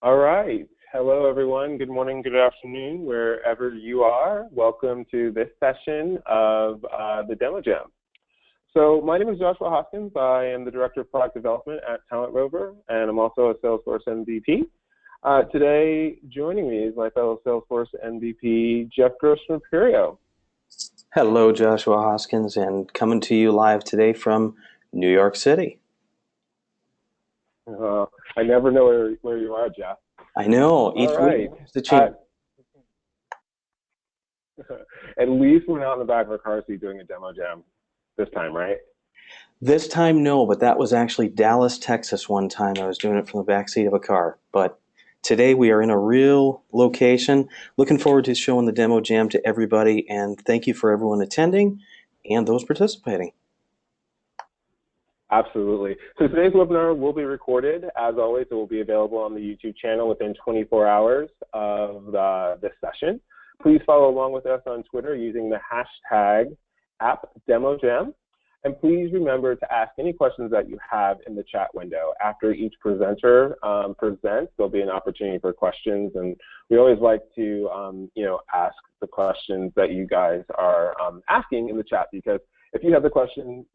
All right. Hello, everyone. Good morning, good afternoon, wherever you are. Welcome to this session of the Demo Jam. So my name is Joshua Hoskins. I am the Director of Product Development at Talent Rover, and I'm also a Salesforce MVP. Today, joining me is my fellow Salesforce MVP, Jeff Grossman-Perio. Hello, Joshua Hoskins, and coming to you live today from New York City. I never know where you are, Jeff. I know. All right. The change. At least we're not in the back of our car seat doing a demo jam this time, right? This time, no, but that was actually Dallas, Texas one time. I was doing it from the backseat of a car. But today we are in a real location. Looking forward to showing the demo jam to everybody, and thank you for everyone attending and those participating. Absolutely. So today's webinar will be recorded. As always, it will be available on the YouTube channel within 24 hours of this session. Please follow along with us on Twitter using the hashtag #AppDemoJam. And please remember to ask any questions that you have in the chat window. After each presenter presents, there'll be an opportunity for questions. And we always like to ask the questions that you guys are asking in the chat, because if you have the question,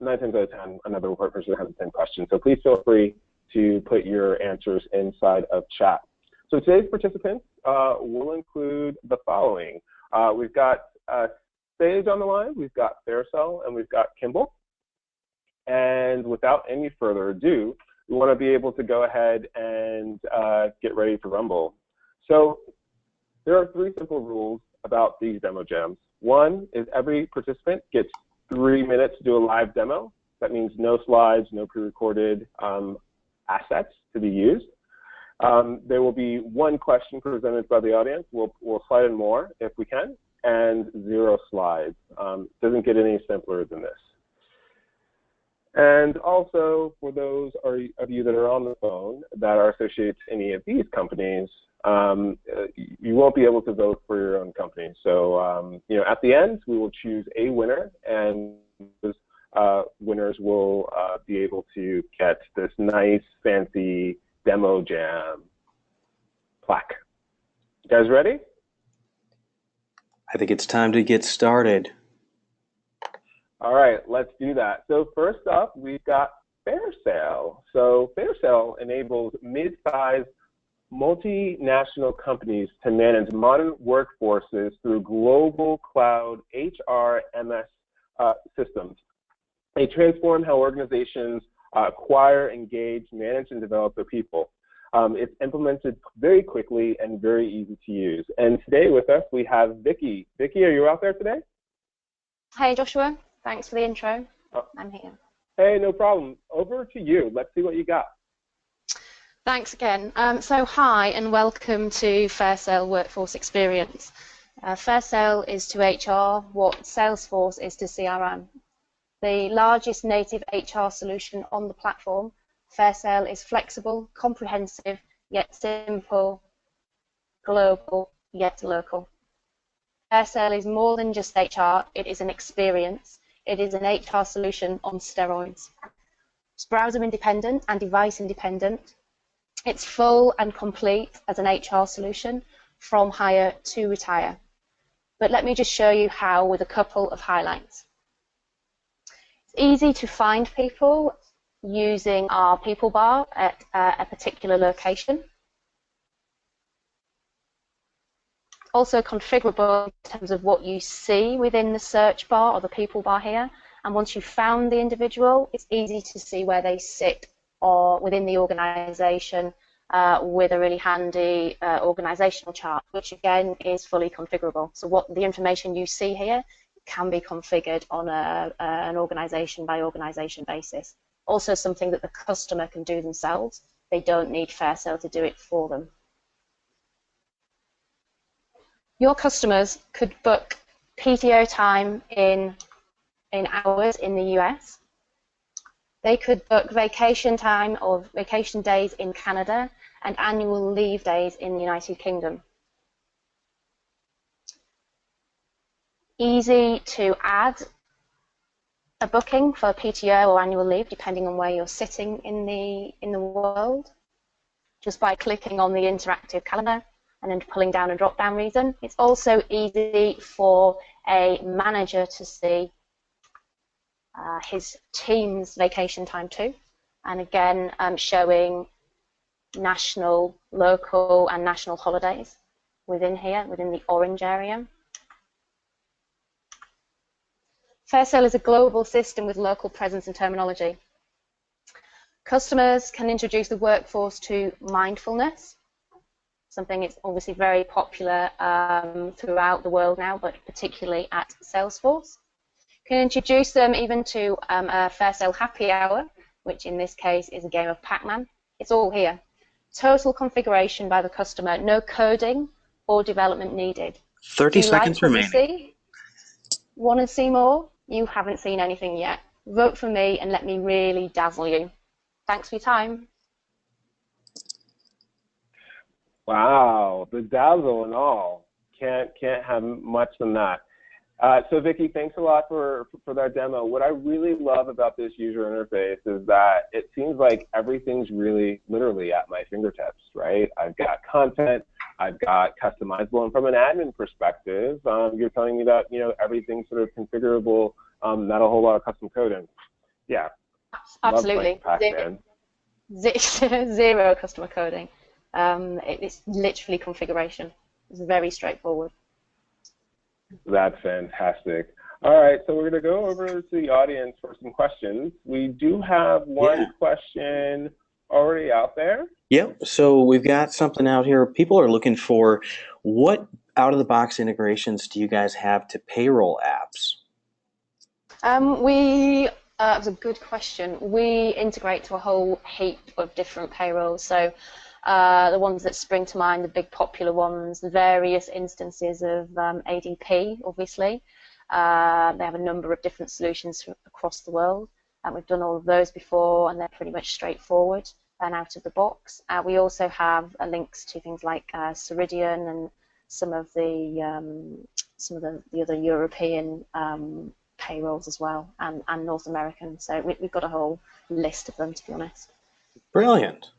9 times out of 10, another person has the same question. So please feel free to put your answers inside of chat. So today's participants will include the following. We've got Sage on the line, we've got Fairsail, and we've got Kimble. And without any further ado, we want to be able to go ahead and get ready to rumble. So there are 3 simple rules about these demo jams. One is every participant gets 3 minutes to do a live demo. That means no slides, no pre-recorded assets to be used. There will be 1 question presented by the audience. We'll slide in more if we can, and 0 slides. Doesn't get any simpler than this. And also, for those of you that are on the phone that are associated to any of these companies, you won't be able to vote for your own company. So, at the end, we will choose a winner, and those winners will be able to get this nice, fancy Demo Jam plaque. You guys ready? I think it's time to get started. All right, let's do that. So first up, we've got Fairsail. So Fairsail enables mid-sized multinational companies to manage modern workforces through global cloud HR MS systems. They transform how organizations acquire, engage, manage, and develop their people. It's implemented very quickly and very easy to use. And today with us, we have Vicky. Vicky, are you out there today? Hey, Joshua. Thanks for the intro. I'm here. Hey, no problem. Over to you. Let's see what you got. Thanks again. So hi and welcome to Fairsail Workforce Experience. Fairsail is to HR what Salesforce is to CRM. The largest native HR solution on the platform, Fairsail is flexible, comprehensive, yet simple, global, yet local. Fairsail is more than just HR, it is an experience. It is an HR solution on steroids. It's browser independent and device independent. It's full and complete as an HR solution from hire to retire. But let me just show you how with a couple of highlights. It's easy to find people using our people bar at a particular location. Also configurable in terms of what you see within the search bar or the people bar here. And once you've found the individual, it's easy to see where they sit or within the organization with a really handy organizational chart, which again is fully configurable. So what the information you see here can be configured on an organization by organization basis. Also something that the customer can do themselves. They don't need Fairsail to do it for them. Your customers could book PTO time in hours in the US. They could book vacation time or vacation days in Canada and annual leave days in the United Kingdom. Easy to add a booking for PTO or annual leave, depending on where you're sitting in the world. just by clicking on the interactive calendar and then pulling down a drop-down region. It's also easy for a manager to see his team's vacation time too, and again showing national, local and national holidays within here, within the orange area. Fairsail is a global system with local presence and terminology. Customers can introduce the workforce to mindfulness, something that's obviously very popular throughout the world now, but particularly at Salesforce. Can introduce them even to a Fairsail happy hour, which in this case is a game of Pac-Man. It's all here. Total configuration by the customer, no coding or development needed. 30 seconds remaining. Want to see more? You haven't seen anything yet. Vote for me and let me really dazzle you. Thanks for your time. Wow, the dazzle and all. Can't have much than that. So Vicky, thanks a lot for that demo. What I really love about this user interface is that it seems like everything's really literally at my fingertips, right? I've got content, I've got customizable, and from an admin perspective, you're telling me that everything's sort of configurable, not a whole lot of custom coding. Yeah, absolutely. Zero customer coding. It's literally configuration. It's very straightforward. That's fantastic. All right, so we're going to go over to the audience for some questions. We do have one question already out there. Yep, so we've got something out here. People are looking for what out-of-the-box integrations do you guys have to payroll apps? That's a good question. We integrate to a whole heap of different payrolls. So the ones that spring to mind, the big popular ones, the various instances of ADP, obviously. They have a number of different solutions across the world, and we've done all of those before, and they're pretty much straightforward and out of the box. We also have links to things like Ceridian and some of the other European payrolls as well, and North American. So we've got a whole list of them, to be honest. Brilliant.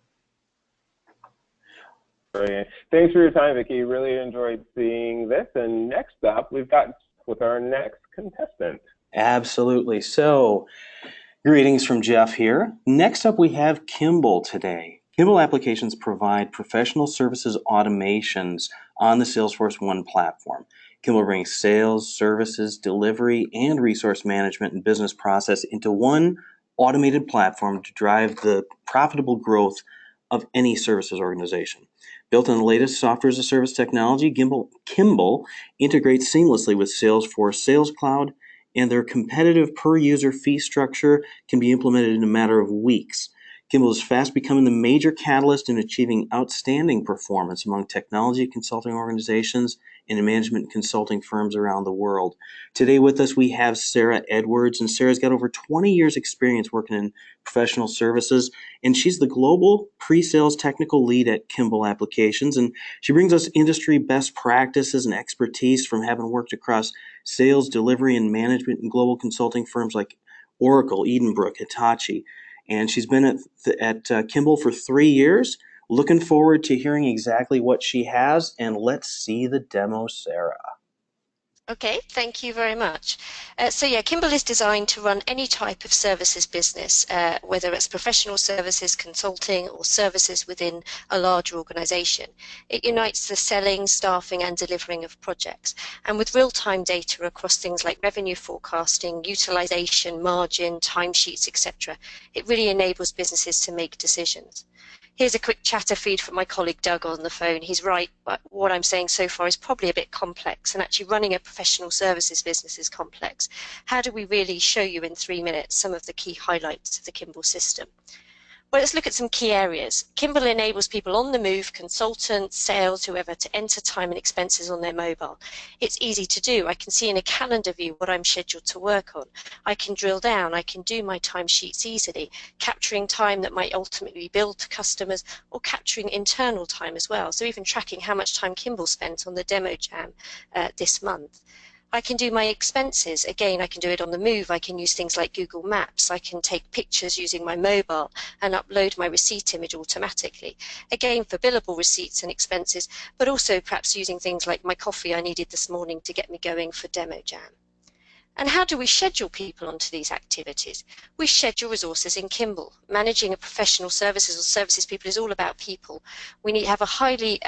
Brilliant. Thanks for your time, Vicky. Really enjoyed seeing this. And next up, we've got with our next contestant. Absolutely. So, greetings from Jeff here. Next up, we have Kimble today. Kimble applications provide professional services automations on the Salesforce One platform. Kimble brings sales, services, delivery, and resource management and business process into one automated platform to drive the profitable growth of any services organization. Built on the latest software as a service technology, Kimble integrates seamlessly with Salesforce Sales Cloud, and their competitive per-user fee structure can be implemented in a matter of weeks. Kimble is fast becoming the major catalyst in achieving outstanding performance among technology consulting organizations and in management consulting firms around the world. Today with us we have Sarah Edwards, and Sarah's got over 20 years experience working in professional services, and she's the global pre-sales technical lead at Kimble Applications, and she brings us industry best practices and expertise from having worked across sales, delivery, and management in global consulting firms like Oracle, Edenbrook, Hitachi. And she's been at Kimble for 3 years. Looking forward to hearing exactly what she has, and let's see the demo, Sarah. Okay, thank you very much. Kimble is designed to run any type of services business, whether it's professional services, consulting, or services within a larger organization. It unites the selling, staffing, and delivering of projects. And with real-time data across things like revenue forecasting, utilization, margin, timesheets, etc., it really enables businesses to make decisions. Here's a quick chatter feed from my colleague Doug on the phone. He's right, but what I'm saying so far is probably a bit complex, and actually running a professional services business is complex. How do we really show you in 3 minutes some of the key highlights of the Kimble system? Well, let's look at some key areas. Kimble enables people on the move, consultants, sales, whoever, to enter time and expenses on their mobile. It's easy to do. I can see in a calendar view what I'm scheduled to work on. I can drill down. I can do my timesheets easily, capturing time that might ultimately be billed to customers, or capturing internal time as well. So even tracking how much time Kimble spent on the demo jam this month. I can do my expenses. Again, I can do it on the move. I can use things like Google Maps. I can take pictures using my mobile and upload my receipt image automatically. Again, for billable receipts and expenses, but also perhaps using things like my coffee I needed this morning to get me going for Demo Jam. And how do we schedule people onto these activities? We schedule resources in Kimble. Managing a professional services or services people is all about people. We need to have a highly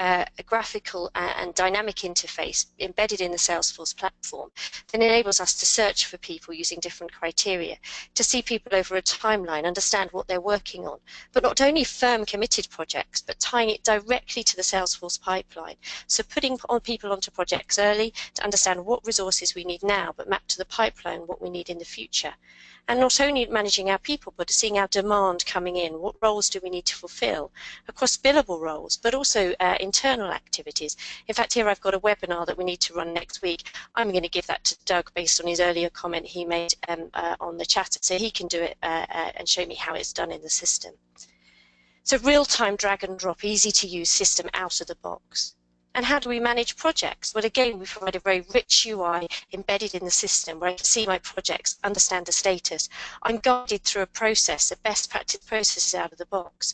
graphical and dynamic interface embedded in the Salesforce platform that enables us to search for people using different criteria, to see people over a timeline, understand what they're working on, but not only firm committed projects, but tying it directly to the Salesforce pipeline. So putting on people onto projects early to understand what resources we need now, but map to the pipeline what we need in the future. And not only managing our people, but seeing our demand coming in. What roles do we need to fulfill across billable roles, but also internal activities. In fact, here I've got a webinar that we need to run next week. I'm going to give that to Doug based on his earlier comment he made on the chat, so he can do it and show me how it's done in the system. So real-time drag and drop, easy to use system out of the box. And how do we manage projects? Well, again, we provide a very rich UI embedded in the system where I can see my projects, understand the status. I'm guided through a process, the best practice processes out of the box.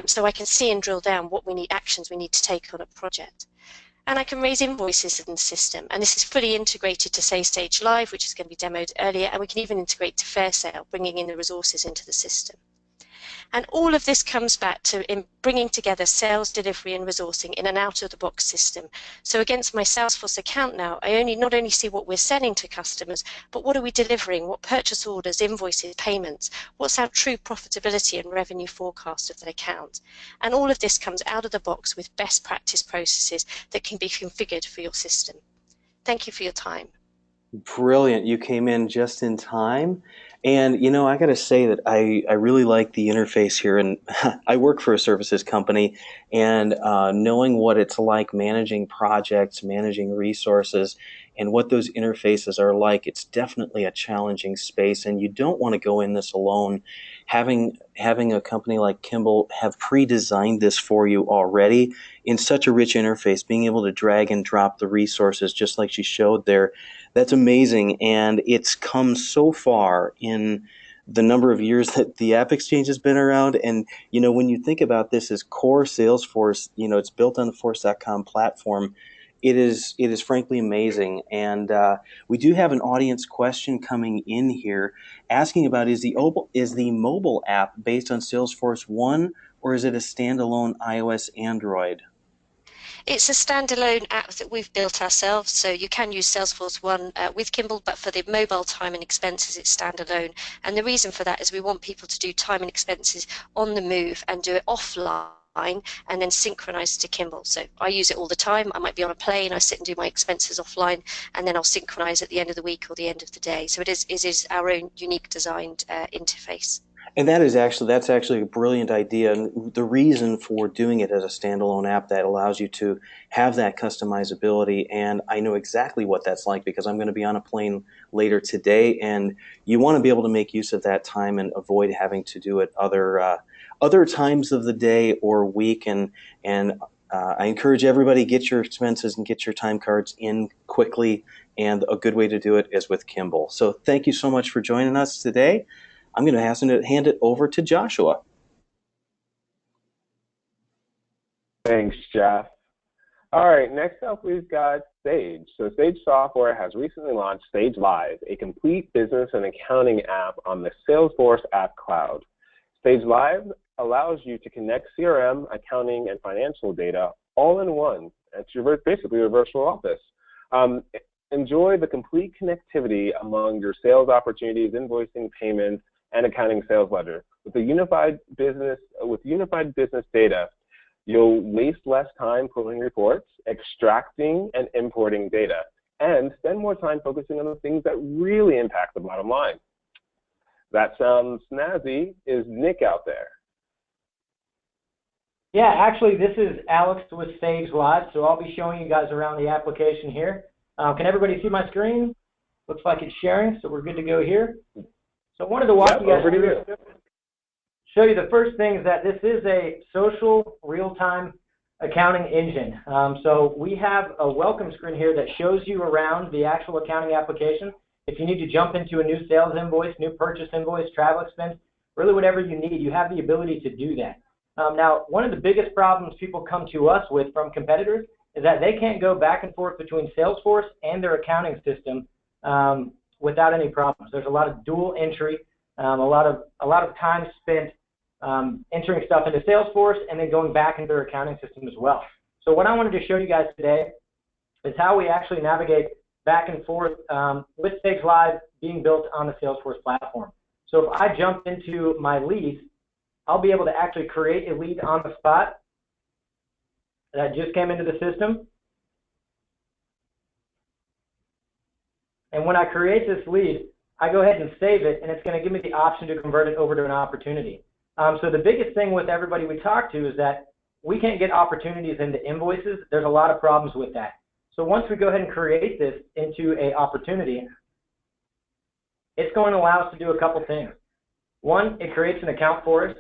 So I can see and drill down what we need, actions we need to take on a project. And I can raise invoices in the system. And this is fully integrated to, say, Sage Live, which is going to be demoed earlier. And we can even integrate to Fairsail, bringing in the resources into the system. And all of this comes back to bringing together sales, delivery, and resourcing in an out-of-the-box system. So against my Salesforce account now, I not only see what we're selling to customers, but what are we delivering, what purchase orders, invoices, payments, what's our true profitability and revenue forecast of that account. And all of this comes out of the box with best practice processes that can be configured for your system. Thank you for your time. Brilliant. You came in just in time. And, you know, I got to say that I really like the interface here. And I work for a services company, and knowing what it's like managing projects, managing resources, and what those interfaces are like, it's definitely a challenging space. And you don't want to go in this alone. Having a company like Kimble have pre-designed this for you already in such a rich interface, being able to drag and drop the resources just like she showed there, that's amazing. And it's come so far in the number of years that the AppExchange has been around. And, you know, when you think about this as core Salesforce, you know, it's built on the Force.com platform. It is frankly amazing. And we do have an audience question coming in here asking about, is the mobile app based on Salesforce One, or is it a standalone iOS Android? It's a standalone app that we've built ourselves, so you can use Salesforce One with Kimble, but for the mobile time and expenses, it's standalone. And the reason for that is we want people to do time and expenses on the move and do it offline and then synchronize to Kimble. So I use it all the time. I might be on a plane, I sit and do my expenses offline, and then I'll synchronize at the end of the week or the end of the day. So it is our own unique designed interface. And that's actually a brilliant idea. And the reason for doing it as a standalone app, that allows you to have that customizability. And I know exactly what that's like because I'm going to be on a plane later today. And you want to be able to make use of that time and avoid having to do it other times of the day or week. And I encourage everybody, get your expenses and get your time cards in quickly. And a good way to do it is with Kimble. So thank you so much for joining us today. I'm going to hand it over to Joshua. Thanks, Jeff. All right, next up we've got Sage. So Sage Software has recently launched Sage Live, a complete business and accounting app on the Salesforce App Cloud. Sage Live allows you to connect CRM, accounting, and financial data all in one. It's basically a virtual office. Enjoy the complete connectivity among your sales opportunities, invoicing, payments, and accounting sales ledger. With unified business data, you'll waste less time pulling reports, extracting and importing data, and spend more time focusing on the things that really impact the bottom line. That sounds snazzy. Is Nick out there? Yeah, actually, this is Alex with Sage Live, so I'll be showing you guys around the application here. Can everybody see my screen? Looks like it's sharing, so we're good to go here. So I wanted to walk you guys through, show you the first thing is that this is a social, real-time accounting engine. So we have a welcome screen here that shows you around the actual accounting application. If you need to jump into a new sales invoice, new purchase invoice, travel expense, really whatever you need, you have the ability to do that. Now, one of the biggest problems people come to us with from competitors is that they can't go back and forth between Salesforce and their accounting system without any problems. There's a lot of dual entry, a lot of time spent entering stuff into Salesforce and then going back into their accounting system as well. So what I wanted to show you guys today is how we actually navigate back and forth with Sage Live being built on the Salesforce platform. So if I jump into my leads, I'll be able to actually create a lead on the spot that just came into the system. And when I create this lead, I go ahead and save it, and it's going to give me the option to convert it over to an opportunity. So the biggest thing with everybody we talk to is that we can't get opportunities into invoices. There's a lot of problems with that. So once we go ahead and create this into an opportunity, it's going to allow us to do a couple things. One, it creates an account for us.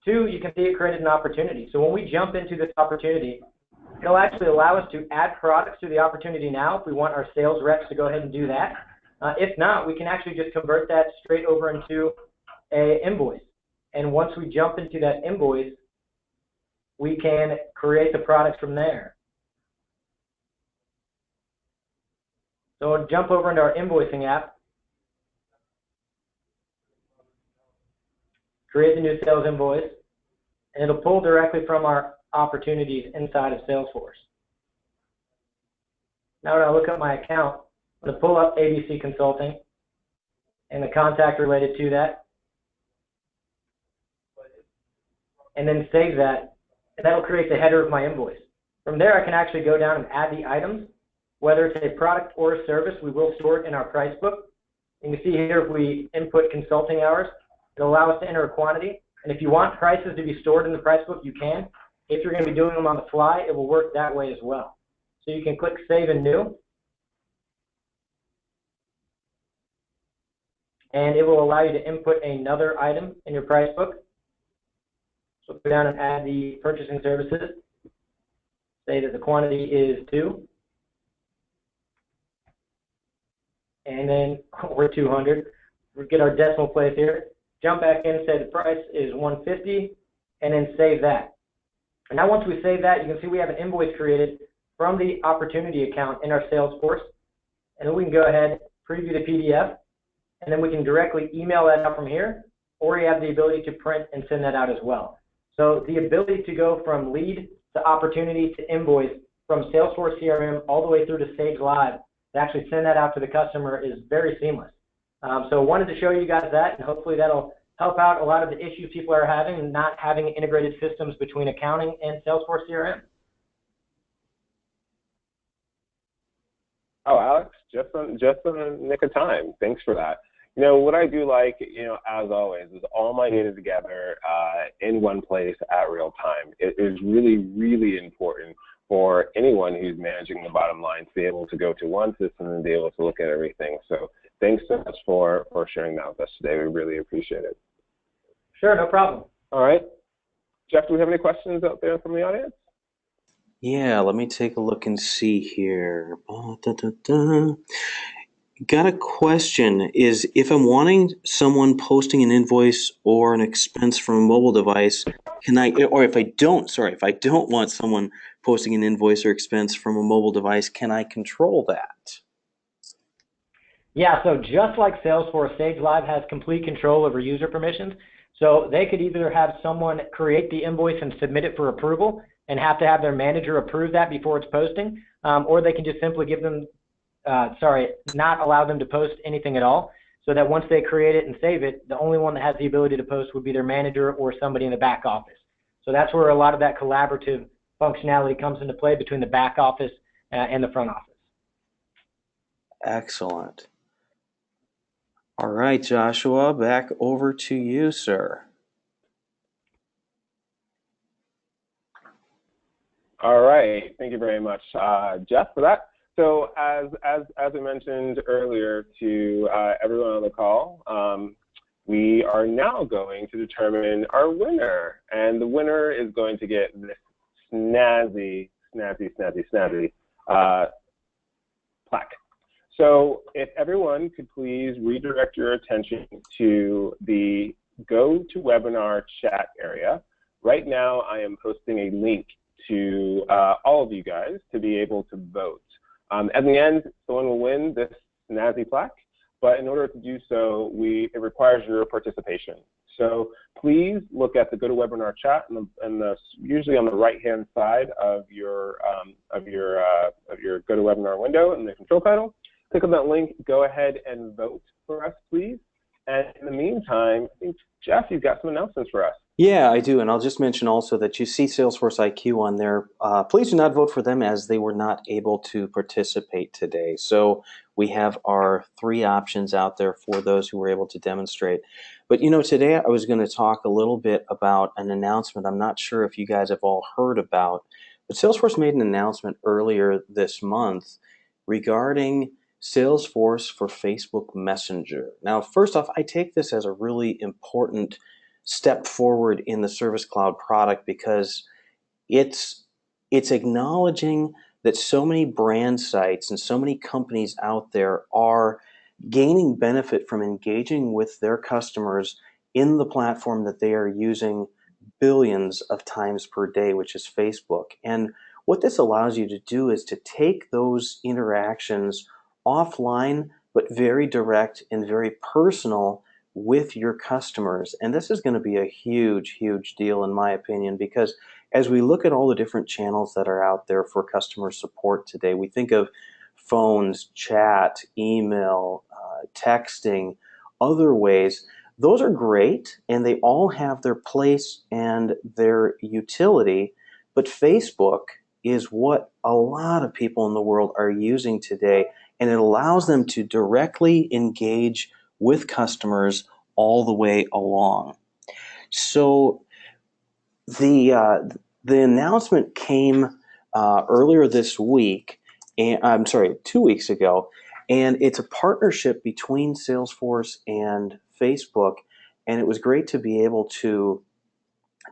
Two, you can see it created an opportunity. So when we jump into this opportunity, it'll actually allow us to add products to the opportunity now if we want our sales reps to go ahead and do that. If not, we can actually just convert that straight over into an invoice. And once we jump into that invoice, we can create the products from there. So we'll jump over into our invoicing app, create the new sales invoice, and it'll pull directly from our opportunities inside of Salesforce. Now when I look at my account, I'm going to pull up ABC Consulting and the contact related to that, and then save that, and that'll create the header of my invoice. From there, I can actually go down and add the items. Whether it's a product or a service, we will store it in our price book. You can see here if we input consulting hours, it'll allow us to enter a quantity. And if you want prices to be stored in the price book, you can. If you're going to be doing them on the fly, it will work that way as well. So you can click Save and New, and it will allow you to input another item in your price book. So go down and add the purchasing services. Say that the quantity is 2. And then we're 200. We get our decimal place here. Jump back in, say the price is 150, and then save that. And now once we save that, you can see we have an invoice created from the opportunity account in our Salesforce. And then we can go ahead, preview the PDF, and then we can directly email that out from here, or you have the ability to print and send that out as well. So the ability to go from lead to opportunity to invoice from Salesforce CRM all the way through to Sage Live to actually send that out to the customer is very seamless. So wanted to show you guys that, and hopefully that'll help out a lot of the issues people are having and not having integrated systems between accounting and Salesforce CRM. Oh, Alex, just in the nick of time. Thanks for that. You know, what I do like, you know, as always, is all my data together in one place at real time. It is really, really important for anyone who's managing the bottom line to be able to go to one system and be able to look at everything. So thanks so much for sharing that with us today. We really appreciate it. Sure, no problem. All right. Jeff, do we have any questions out there from the audience? Yeah, let me take a look and see here. Got a question. Is if I'm wanting someone posting an invoice or an expense from a mobile device, can I, or if I don't want someone posting an invoice or expense from a mobile device, can I control that? Yeah, so just like Salesforce, Sage Live has complete control over user permissions. So they could either have someone create the invoice and submit it for approval and have to have their manager approve that before it's posting, or they can just simply give them not allow them to post anything at all, so that once they create it and save it, the only one that has the ability to post would be their manager or somebody in the back office. So that's where a lot of that collaborative functionality comes into play between the back office and the front office. Excellent. All right, Joshua, back over to you, sir. All right. Thank you very much, Jeff, for that. So as I mentioned earlier to everyone on the call, we are now going to determine our winner. And the winner is going to get this snazzy plaque. So if everyone could please redirect your attention to the GoToWebinar chat area. Right now, I am posting a link to all of you guys to be able to vote. At the end, someone will win this snazzy plaque, but in order to do so, it requires your participation. So please look at the GoToWebinar chat, and usually on the right-hand side of your GoToWebinar window in the control panel. Click on that link. Go ahead and vote for us, please. And in the meantime, I think Jeff, you've got some announcements for us. Yeah, I do, and I'll just mention also that you see Salesforce IQ on there. Please do not vote for them as they were not able to participate today. So we have our 3 options out there for those who were able to demonstrate. But you know, today I was going to talk a little bit about an announcement I'm not sure if you guys have all heard about, but Salesforce made an announcement earlier this month regarding Salesforce for Facebook Messenger. Now, first off, I take this as a really important step forward in the Service Cloud product because it's acknowledging that so many brand sites and so many companies out there are gaining benefit from engaging with their customers in the platform that they are using billions of times per day, which is Facebook. And what this allows you to do is to take those interactions offline, but very direct and very personal with your customers. And this is going to be a huge, huge deal in my opinion, because as we look at all the different channels that are out there for customer support today, we think of phones, chat, email, texting, other ways. Those are great, and they all have their place and their utility, but Facebook is what a lot of people in the world are using today, and it allows them to directly engage with customers all the way along. So the announcement came earlier this week, and I'm sorry, 2 weeks ago, and it's a partnership between Salesforce and Facebook, and it was great to be able to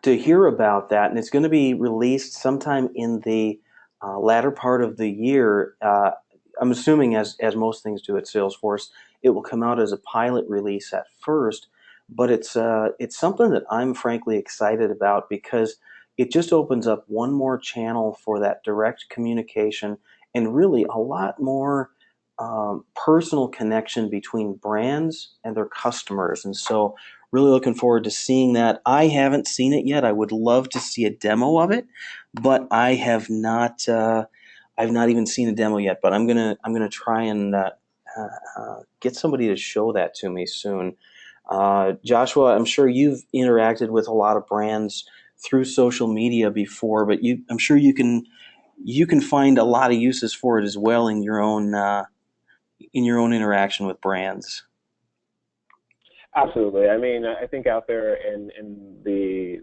hear about that, and it's going to be released sometime in the latter part of the year. I'm assuming, as most things do at Salesforce, it will come out as a pilot release at first, but it's something that I'm frankly excited about because it just opens up one more channel for that direct communication and really a lot more personal connection between brands and their customers. And so really looking forward to seeing that. I haven't seen it yet. I would love to see a demo of it, but I have not. I've not even seen a demo yet. But I'm gonna try and get somebody to show that to me soon. Joshua, I'm sure you've interacted with a lot of brands through social media before, but I'm sure you can find a lot of uses for it as well in your own interaction with brands. Absolutely. I mean, I think out there in the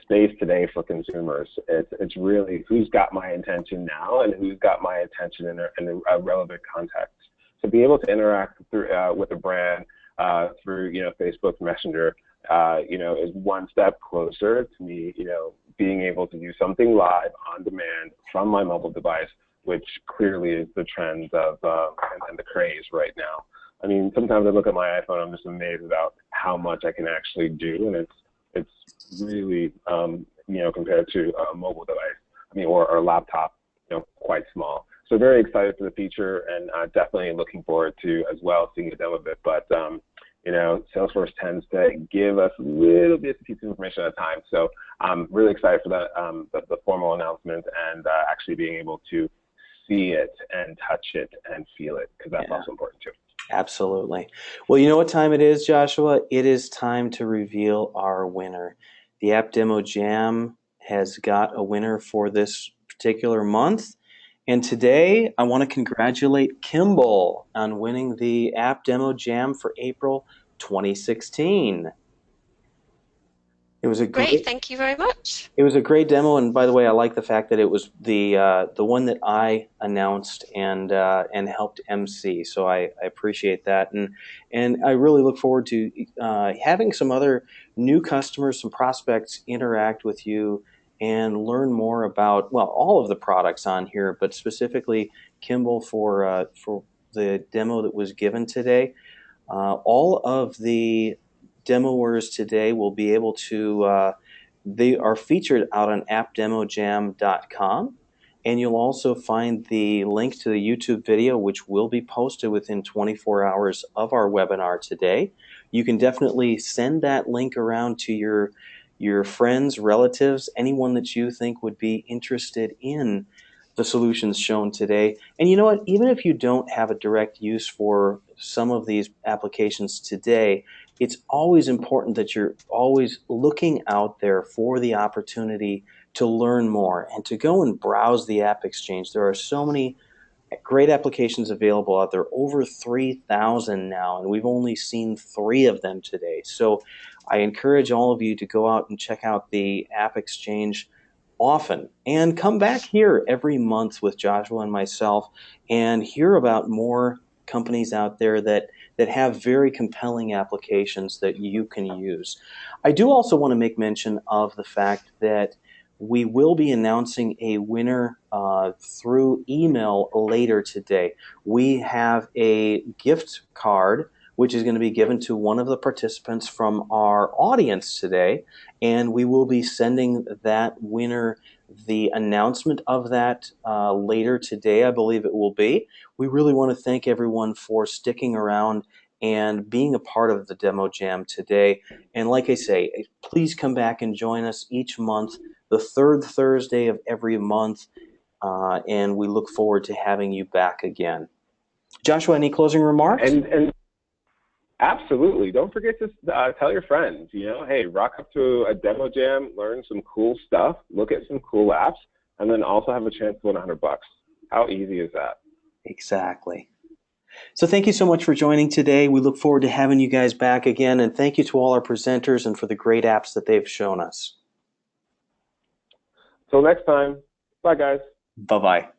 space today for consumers, it's really who's got my attention now and who's got my attention in a relevant context. To be able to interact through with a brand through Facebook Messenger, is one step closer to me, being able to do something live on demand from my mobile device, which clearly is the trend of and the craze right now. I mean, sometimes I look at my iPhone, I'm just amazed about how much I can actually do, and it's really, compared to a mobile device, or a laptop, quite small. So very excited for the feature, and definitely looking forward to as well seeing a demo of it. But Salesforce tends to give us a little bit of piece of information at a time. So I'm really excited for that, the formal announcement, and actually being able to see it and touch it and feel it, because that's also important too. Absolutely. Well, you know what time it is, Joshua? It is time to reveal our winner. The App Demo Jam has got a winner for this particular month. And today, I want to congratulate Kimble on winning the App Demo Jam for April 2016. It was a great. Thank you very much. It was a great demo, and by the way, I like the fact that it was the one that I announced and helped MC. So I appreciate that, and I really look forward to having some other new customers, some prospects interact with you and learn more about, well, all of the products on here, but specifically Kimble for the demo that was given today. All of the demoers today will be able to, they are featured out on appdemojam.com. And you'll also find the link to the YouTube video, which will be posted within 24 hours of our webinar today. You can definitely send that link around to your friends, relatives, anyone that you think would be interested in the solutions shown today. And you know what? Even if you don't have a direct use for some of these applications today, it's always important that you're always looking out there for the opportunity to learn more and to go and browse the AppExchange. There are so many great applications available out there, over 3,000 now, and we've only seen 3 of them today. So I encourage all of you to go out and check out the AppExchange often and come back here every month with Joshua and myself and hear about more companies out there that have very compelling applications that you can use. I do also want to make mention of the fact that we will be announcing a winner through email later today. We have a gift card which is going to be given to one of the participants from our audience today, and we will be sending that winner the announcement of that later today, I believe it will be. We really want to thank everyone for sticking around and being a part of the Demo Jam today. And like I say, please come back and join us each month, the 3rd Thursday of every month, and we look forward to having you back again. Joshua, any closing remarks? And absolutely. Don't forget to tell your friends, hey, rock up to a Demo Jam, learn some cool stuff, look at some cool apps, and then also have a chance to win $100. How easy is that? Exactly. So thank you so much for joining today. We look forward to having you guys back again, and thank you to all our presenters and for the great apps that they've shown us. Till next time. Bye, guys. Bye-bye.